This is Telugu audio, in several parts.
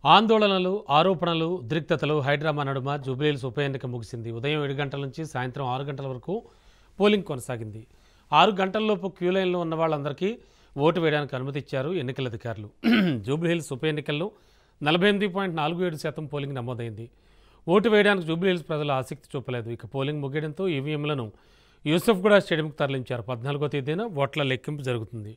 ఆందోళనలు, ఆరోపణలు, ఉద్రిక్తతలు హైడ్రామా నడుమ జూబ్లీహిల్స్ ఉప ఎన్నిక ముగిసింది. ఉదయం 7 గంటల నుంచి సాయంత్రం 6 గంటల వరకు పోలింగ్ కొనసాగింది. 6 గంటలలోపు క్యూ లైన్లో ఉన్న వాళ్ళందరికీ ఓటు వేయడానికి అనుమతి ఇచ్చారు ఎన్నికల అధికారులు. జూబ్లీహిల్స్ ఉప ఎన్నికల్లో 48.47% పోలింగ్ నమోదైంది. ఓటు వేయడానికి జూబ్లీహిల్స్ ప్రజలు ఆసక్తి చూపలేదు. ఇక పోలింగ్ ముగియడంతో ఈవీఎంలను యూసఫ్గూడ స్టేడియంకు తరలించారు. 14వ తేదీన ఓట్ల లెక్కింపు జరుగుతుంది.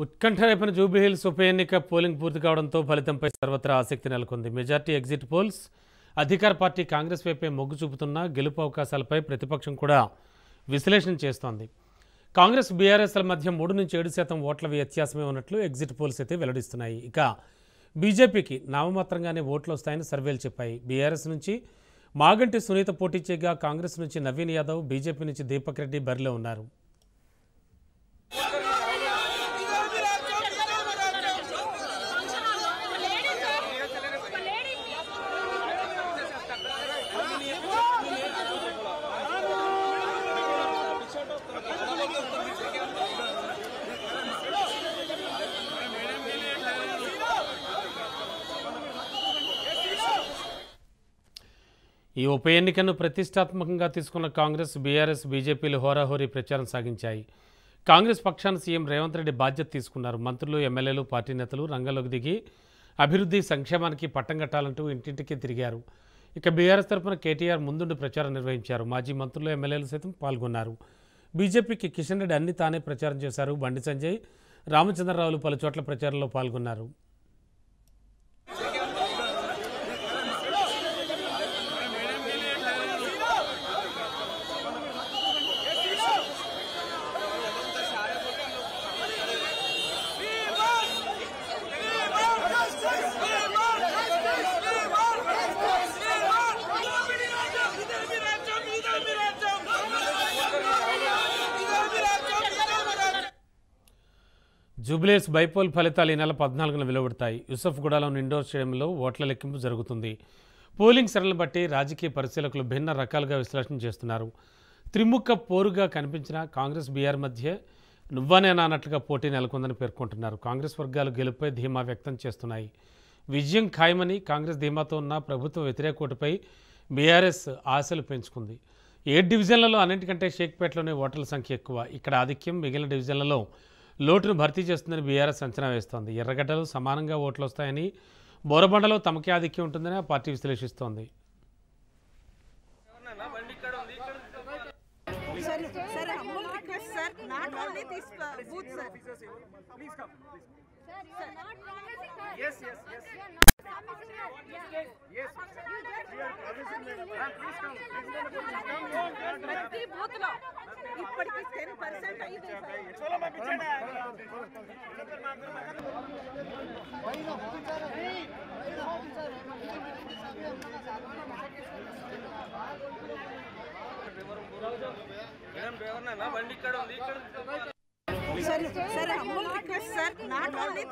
ఉత్కంఠ రేపిన జూబ్లీహిల్స్ ఉప ఎన్నిక పోలింగ్ పూర్తి కావడంతో ఫలితంపై సర్వత్రా ఆసక్తి నెలకొంది. మెజార్టీ ఎగ్జిట్ పోల్స్ అధికార పార్టీ కాంగ్రెస్ వైపే మొగ్గు చూపుతున్న గెలుపు అవకాశాలపై ప్రతిపక్షం కూడా విశ్లేషణ చేస్తోంది. కాంగ్రెస్ బీఆర్ఎస్ల మధ్య 3 నుంచి 7% ఓట్ల వ్యత్యాసమే ఉన్నట్లు ఎగ్జిట్ పోల్స్ అయితే వెల్లడిస్తున్నాయి. ఇక బీజేపీకి నామమాత్రంగానే ఓట్లు వస్తాయని సర్వేలు చెప్పాయి. బీఆర్ఎస్ నుంచి మాగంటి సునీత పోటీ చేయగా కాంగ్రెస్ నుంచి నవీన్ యాదవ్, బీజేపీ నుంచి దీపక్ రెడ్డి బరిలో ఉన్నారు. ఈ ఉప ఎన్నికను ప్రతిష్టాత్మకంగా తీసుకున్న కాంగ్రెస్, బీఆర్ఎస్, బీజేపీలు హోరాహోరీ ప్రచారం సాగించాయి. కాంగ్రెస్ పక్షాన సీఎం రేవంత్ రెడ్డి బాధ్యత తీసుకున్నారు. మంత్రులు, ఎమ్మెల్యేలు, పార్టీ నేతలు రంగంలోకి దిగి అభివృద్ధి, సంక్షేమానికి పట్టం కట్టాలంటూ ఇంటింటికి తిరిగారు. ఇక బీఆర్ఎస్ తరఫున కేటీఆర్ ముందుండి ప్రచారం నిర్వహించారు. మాజీ మంత్రులు, ఎమ్మెల్యేలు సైతం పాల్గొన్నారు. బీజేపీకి కిషన్ రెడ్డి అన్ని తానే ప్రచారం చేశారు. బండి సంజయ్, రామచంద్రరావులు పలు చోట్ల ప్రచారంలో పాల్గొన్నారు. జూబ్లీహిల్స్ బైపోల్ ఫలితాలు ఈ నెల 14న వెలువడతాయి. యూసఫ్గూడలోని ఇండోర్ స్టేడియంలో ఓట్ల లెక్కింపు జరుగుతుంది. పోలింగ్ సరళిని బట్టి రాజకీయ పరిశీలకులు భిన్న రకాలుగా విశ్లేషణ చేస్తున్నారు. త్రిముఖ పోరుగా కనిపించిన కాంగ్రెస్, బీఆర్ మధ్య నువ్వనేనా అన్నట్లుగా పోటీ నెలకొందని పేర్కొంటున్నారు. కాంగ్రెస్ వర్గాలు గెలుపై ధీమా వ్యక్తం చేస్తున్నాయి. విజయం ఖాయమని కాంగ్రెస్ ధీమాతో ఉన్న ప్రభుత్వ వ్యతిరేక ఓటుపై బీఆర్ఎస్ ఆశలు పెంచుకుంది. 7 డివిజన్లలో అన్నింటికంటే షేక్పేటలోనే ఓటర్ల సంఖ్య ఎక్కువ. ఇక్కడ ఆధిక్యం మిగిలిన డివిజన్లలో లోటును భర్తీ చేస్తుందని బీఆర్ఎస్ అంచనా వేస్తోంది. ఎర్రగడ్డలు సమానంగా ఓట్లు వస్తాయని, బోరబండలో తమకే ఆధిక్యం ఉంటుందని ఆ party విశ్లేషిస్తోంది. Sir, humble request, sir. Not only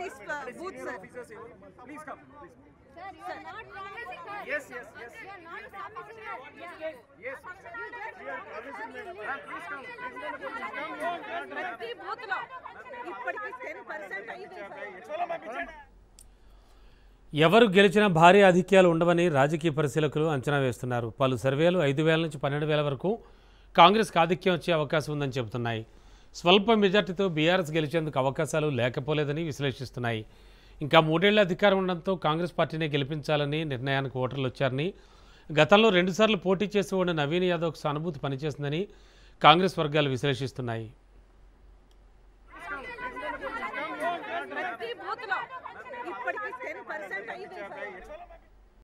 this booth, sir. Please come. Sir, you are not promising us. Yes. You are not promising us. Yes. We are promising them. Please come. ప్రతి బూత్ లో ఇప్పటికి 10% అయింది సార్. ఎవరు గెలిచినా భారీ ఆధిక్యాలు ఉండవని రాజకీయ పరిశీలకులు అంచనా వేస్తున్నారు. పలు సర్వేలు 5,000 నుంచి 12,000 వరకు కాంగ్రెస్కి ఆధిక్యం వచ్చే అవకాశం ఉందని చెబుతున్నాయి. స్వల్ప మెజార్టీతో బీఆర్ఎస్ గెలిచేందుకు అవకాశాలు లేకపోలేదని విశ్లేషిస్తున్నాయి. ఇంకా 3 ఏళ్ల అధికారం ఉండడంతో కాంగ్రెస్ పార్టీనే గెలిపించాలని నిర్ణయానికి ఓటర్లు వచ్చారని, గతంలో 2 సార్లు పోటీ చేసి ఓడిన నవీన్ యాదవ్కు సానుభూతి పనిచేసిందని కాంగ్రెస్ వర్గాలు విశ్లేషిస్తున్నాయి. ప్రతి బూత్లో ఇప్పటికి 10% అయింది సార్.